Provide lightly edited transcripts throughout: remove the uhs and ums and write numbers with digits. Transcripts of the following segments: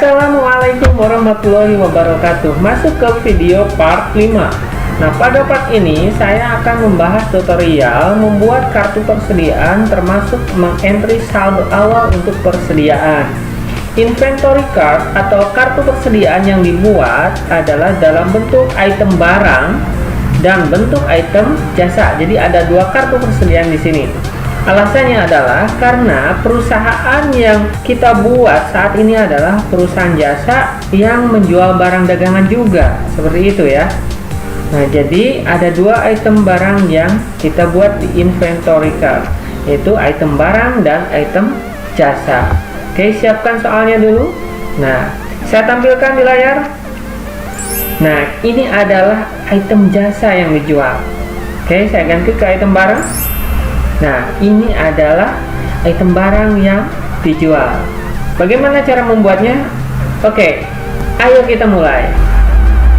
Assalamualaikum warahmatullahi wabarakatuh. Masuk ke video part 5. Nah, pada part ini saya akan membahas tutorial membuat kartu persediaan termasuk mengentry saldo awal untuk persediaan. Inventory card atau kartu persediaan yang dibuat adalah dalam bentuk item barang dan bentuk item jasa. Jadi ada dua kartu persediaan di sini. Alasannya adalah karena perusahaan yang kita buat saat ini adalah perusahaan jasa yang menjual barang dagangan juga, seperti itu ya. Nah, jadi ada dua item barang yang kita buat di inventory card, yaitu item barang dan item jasa. Oke, siapkan soalnya dulu. Nah, saya tampilkan di layar. Nah, ini adalah item jasa yang dijual. Oke, saya ganti ke item barang. Nah, ini adalah item barang yang dijual. Bagaimana cara membuatnya? Oke, ayo kita mulai.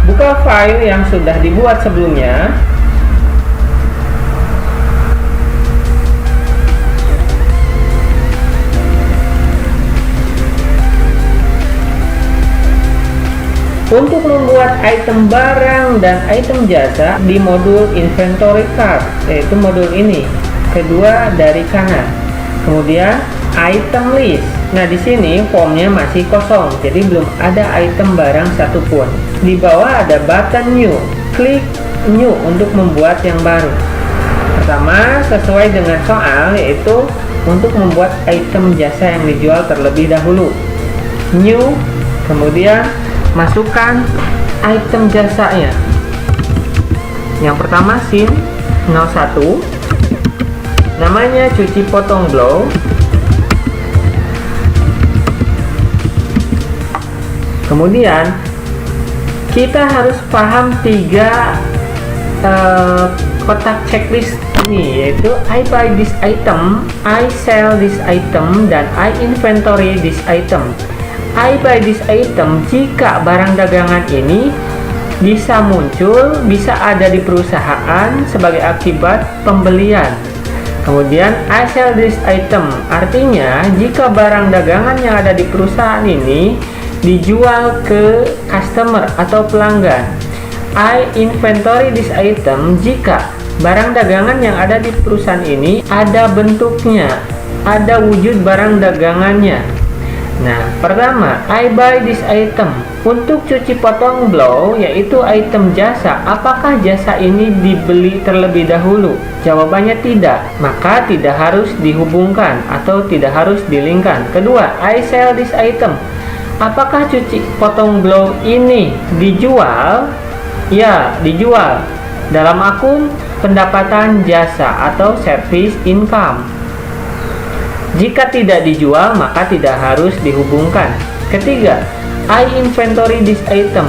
Buka file yang sudah dibuat sebelumnya. Untuk membuat item barang dan item jasa di modul inventory card, yaitu modul ini. Kedua dari kanan. Kemudian item list. Nah, di sini formnya masih kosong, jadi belum ada item barang satupun. Di bawah ada button new. Klik new untuk membuat yang baru. Pertama, sesuai dengan soal, yaitu untuk membuat item jasa yang dijual terlebih dahulu. New, kemudian masukkan item jasanya. Yang pertama SIN 01. Namanya cuci potong blow. Kemudian kita harus paham tiga kotak checklist ini, yaitu I buy this item, I sell this item, dan I inventory this item. I buy this item jika barang dagangan ini bisa muncul, bisa ada di perusahaan sebagai akibat pembelian. Kemudian I sell this item, artinya jika barang dagangan yang ada di perusahaan ini dijual ke customer atau pelanggan. I inventory this item jika barang dagangan yang ada di perusahaan ini ada bentuknya, ada wujud barang dagangannya. Nah, pertama, I buy this item. Untuk cuci potong blow, yaitu item jasa, apakah jasa ini dibeli terlebih dahulu? Jawabannya tidak, maka tidak harus dihubungkan atau tidak harus dilingkan. Kedua, I sell this item. Apakah cuci potong blow ini dijual? Ya, dijual dalam akun pendapatan jasa atau service income. Jika tidak dijual, maka tidak harus dihubungkan. Ketiga, I inventory this item.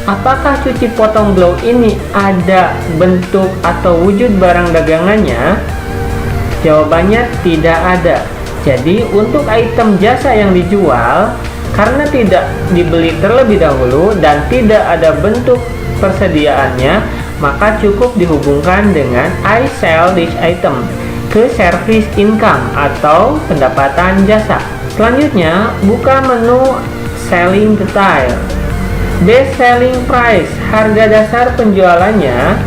Apakah cuci potong blow ini ada bentuk atau wujud barang dagangannya? Jawabannya tidak ada. Jadi, untuk item jasa yang dijual, karena tidak dibeli terlebih dahulu dan tidak ada bentuk persediaannya, maka cukup dihubungkan dengan I sell this item ke service income atau pendapatan jasa. Selanjutnya, buka menu selling detail. Best selling price, harga dasar penjualannya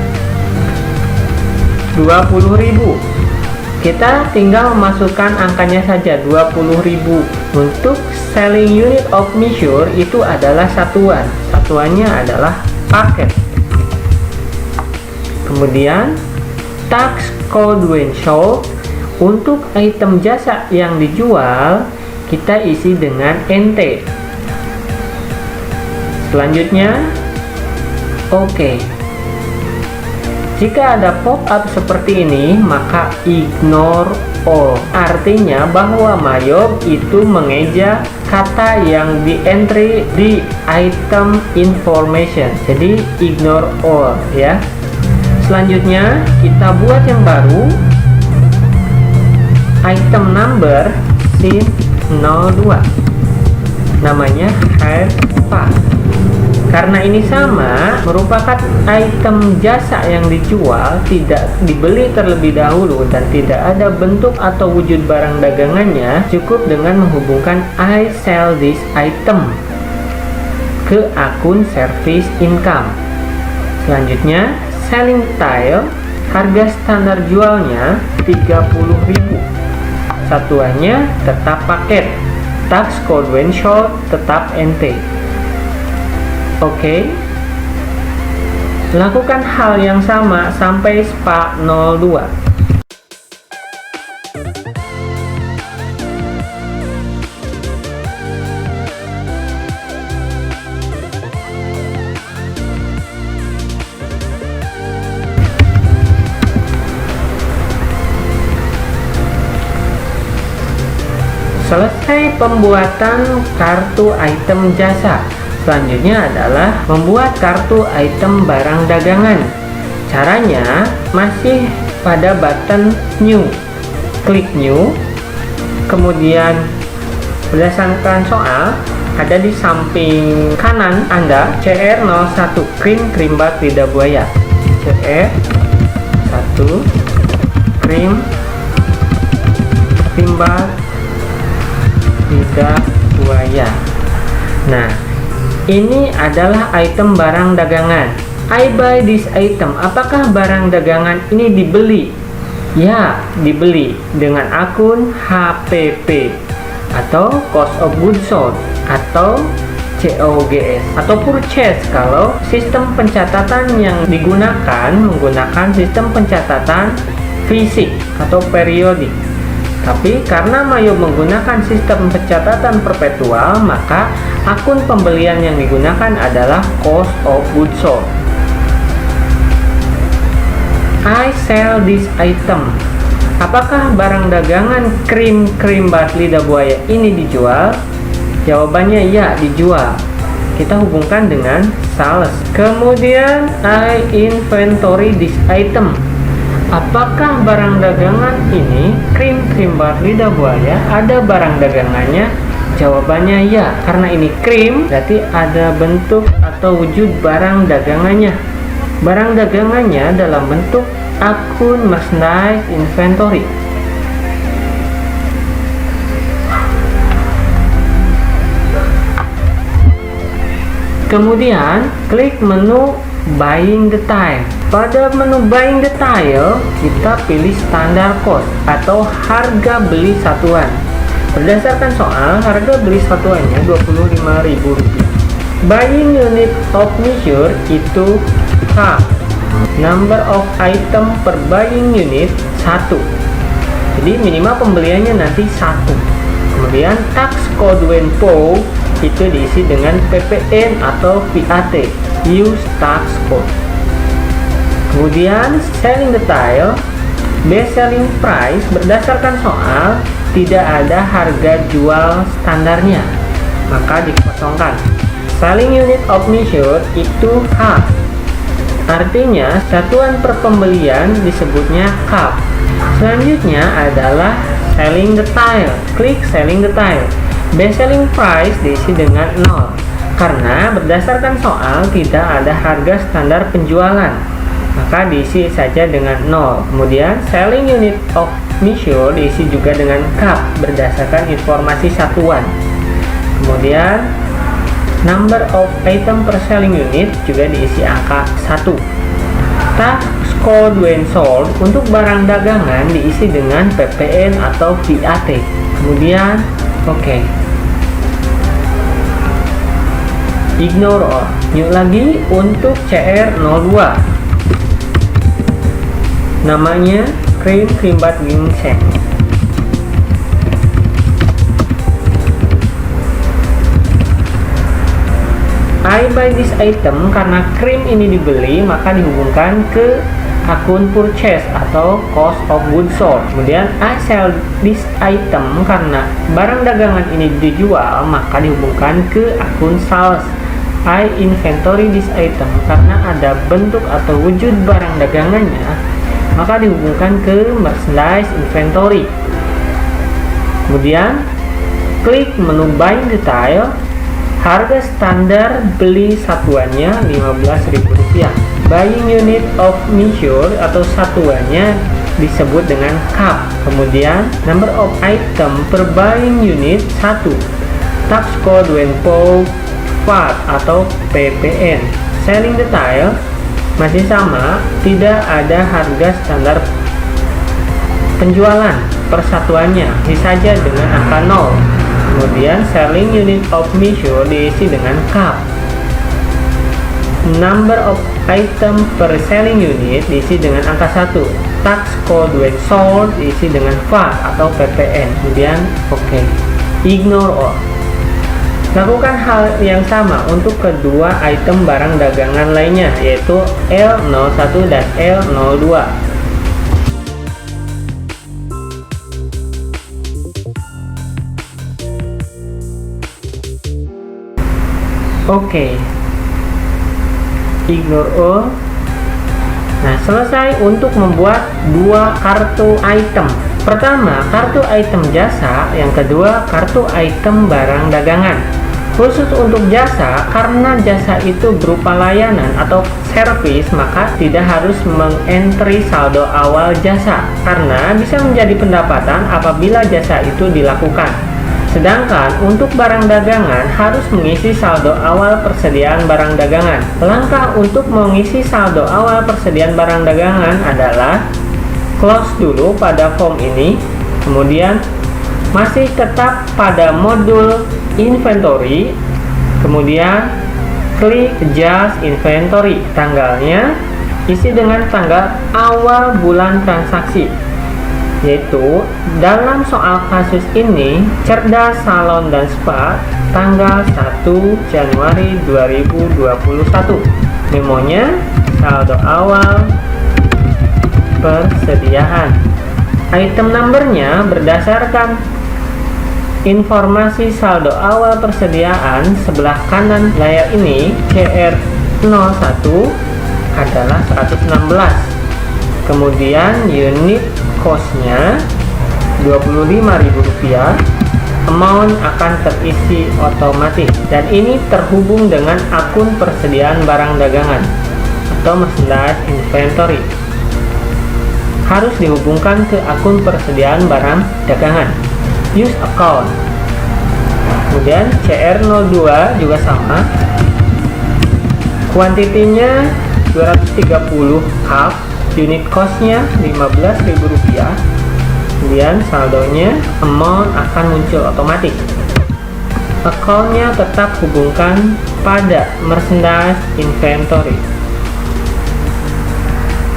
20.000. Kita tinggal memasukkan angkanya saja, 20.000. Untuk selling unit of measure itu adalah satuan. Satuannya adalah paket. Kemudian tax code when sold. Untuk item jasa yang dijual, kita isi dengan NT. Selanjutnya, oke. Jika ada pop-up seperti ini, maka ignore all. Artinya bahwa Mayob itu mengeja kata yang di entry di item information. Jadi ignore all ya. Selanjutnya kita buat yang baru, item number SIN 02, namanya Herpa. Karena ini sama, merupakan item jasa yang dijual, tidak dibeli terlebih dahulu dan tidak ada bentuk atau wujud barang dagangannya, cukup dengan menghubungkan I sell this item ke akun service income. Selanjutnya, selling detail, harga standar jualnya 30.000. Satuannya tetap paket. Tax code when sold tetap NT. Oke. Lakukan hal yang sama sampai SPA 02. Selesai pembuatan kartu item jasa. Selanjutnya adalah membuat kartu item barang dagangan. Caranya masih pada button new. Klik new. Kemudian berdasarkan soal ada di samping kanan Anda CR01 krim bat lidah buaya. CR1 krim bat lidah buaya. Nah, ini adalah item barang dagangan. I buy this item. Apakah barang dagangan ini dibeli? Ya, dibeli dengan akun HPP atau cost of goods sold atau COGS atau purchase kalau sistem pencatatan yang digunakan menggunakan sistem pencatatan fisik atau periodik. Tapi karena Mayo menggunakan sistem pencatatan perpetual, maka akun pembelian yang digunakan adalah cost of goods sold. I sell this item. Apakah barang dagangan krim bat lidah buaya ini dijual? Jawabannya ya, dijual. Kita hubungkan dengan sales. Kemudian I inventory this item. Apakah barang dagangan ini krim bat lidah buaya ada barang dagangannya? Jawabannya ya, karena ini krim berarti ada bentuk atau wujud barang dagangannya. Barang dagangannya dalam bentuk akun merchandise inventory. Kemudian klik menu buying detail. Pada menu buying detail, kita pilih standar cost atau harga beli satuan. Berdasarkan soal, harga beli satuannya Rp25.000. Buying unit of measure itu K. Number of item per buying unit 1. Jadi minimal pembeliannya nanti 1. Kemudian tax code when PO itu diisi dengan PPN atau VAT. Use tax code. Kemudian selling detail, best selling price berdasarkan soal tidak ada harga jual standarnya, maka dikosongkan. Selling unit of measure itu H. Artinya satuan per pembelian disebutnya CUP. Selanjutnya adalah selling detail. Klik selling detail. Best selling price diisi dengan 0 karena berdasarkan soal tidak ada harga standar penjualan, maka diisi saja dengan 0. Kemudian selling unit of measure diisi juga dengan CUP berdasarkan informasi satuan. Kemudian number of item per selling unit juga diisi angka 1. Tax code when sold untuk barang dagangan diisi dengan PPN atau VAT. Kemudian oke. Ignore all. Yuk lagi untuk CR02. Namanya krim bat ginseng. I buy this item karena krim ini dibeli, maka dihubungkan ke akun purchase atau cost of goods sold. Kemudian I sell this item karena barang dagangan ini dijual, maka dihubungkan ke akun sales. I inventory this item karena ada bentuk atau wujud barang dagangannya, maka dihubungkan ke merchandise inventory. Kemudian klik menu buying detail. Harga standar beli satuannya Rp15.000. Buying unit of measure atau satuannya disebut dengan CUP. Kemudian number of item per buying unit 1. Tax code when PO VAT atau PPN. Selling detail masih sama, tidak ada harga standar penjualan persatuannya, isi saja dengan angka 0. Kemudian selling unit of measure diisi dengan cup. Number of item per selling unit diisi dengan angka 1. Tax code when sold diisi dengan VAT atau PPN. Kemudian oke. Ignore all. Lakukan hal yang sama untuk kedua item barang dagangan lainnya, yaitu L01 dan L02. Oke. Ignore all. Nah, selesai untuk membuat dua kartu item. Pertama, kartu item jasa, yang kedua, kartu item barang dagangan. Khusus untuk jasa, karena jasa itu berupa layanan atau servis, maka tidak harus mengentry saldo awal jasa, karena bisa menjadi pendapatan apabila jasa itu dilakukan. Sedangkan untuk barang dagangan harus mengisi saldo awal persediaan barang dagangan. Langkah untuk mengisi saldo awal persediaan barang dagangan adalah close dulu pada form ini, kemudian masih tetap pada modul inventory, kemudian klik adjust inventory. Tanggalnya isi dengan tanggal awal bulan transaksi, yaitu dalam soal kasus ini Cerdas Salon dan Spa tanggal 1 Januari 2021. Memonya saldo awal persediaan. Item numbernya berdasarkan informasi saldo awal persediaan sebelah kanan layar ini, CR01 adalah 116. Kemudian unit cost-nya Rp25.000, amount akan terisi otomatis, dan ini terhubung dengan akun persediaan barang dagangan atau merchandise inventory. Harus dihubungkan ke akun persediaan barang dagangan, use account. Kemudian CR02 juga sama, kuantitinya 230 cup, unit cost-nya Rp15.000, kemudian saldonya amount akan muncul otomatis. Account-nya tetap hubungkan pada merchandise inventory,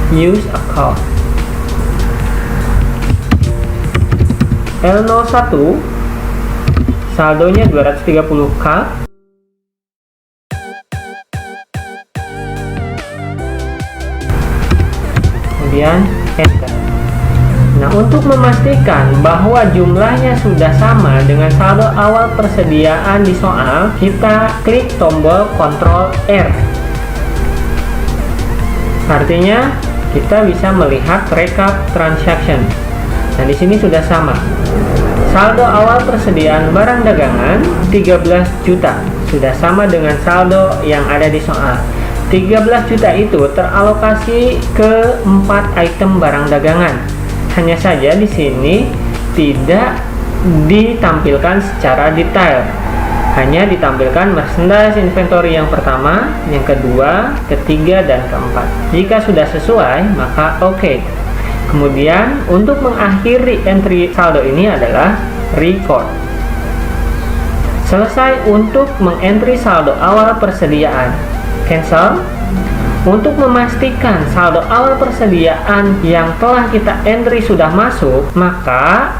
use account. L01 saldonya 230k, kemudian enter. Nah, untuk memastikan bahwa jumlahnya sudah sama dengan saldo awal persediaan di soal, kita klik tombol Ctrl R. Artinya kita bisa melihat recap transaction. Nah, di sini sudah sama. Saldo awal persediaan barang dagangan 13 juta, sudah sama dengan saldo yang ada di soal. 13 juta itu teralokasi ke 4 item barang dagangan. Hanya saja di sini tidak ditampilkan secara detail. Hanya ditampilkan merchandise inventory yang pertama, yang kedua, ketiga, dan keempat. Jika sudah sesuai, maka oke. Kemudian untuk mengakhiri entry saldo ini adalah record. Selesai untuk mengentry saldo awal persediaan, cancel. Untuk memastikan saldo awal persediaan yang telah kita entry sudah masuk, maka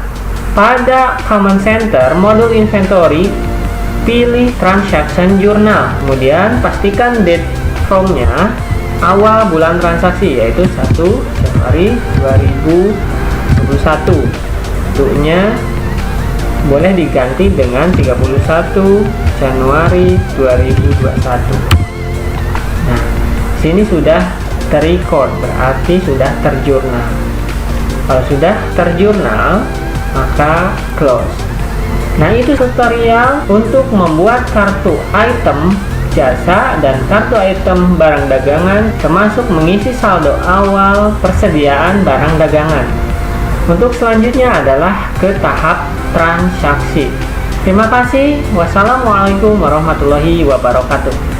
pada command center modul inventory pilih transaction journal, kemudian pastikan date from-nya awal bulan transaksi, yaitu 1 Januari 2021. Bentuknya boleh diganti dengan 31 Januari 2021. Nah, sini sudah terrecord, berarti sudah terjurnal. Kalau sudah terjurnal, maka close. Nah, itu tutorial untuk membuat kartu item jasa dan kartu item barang dagangan, termasuk mengisi saldo awal persediaan barang dagangan. Untuk selanjutnya adalah ke tahap transaksi. Terima kasih. Wassalamualaikum warahmatullahi wabarakatuh.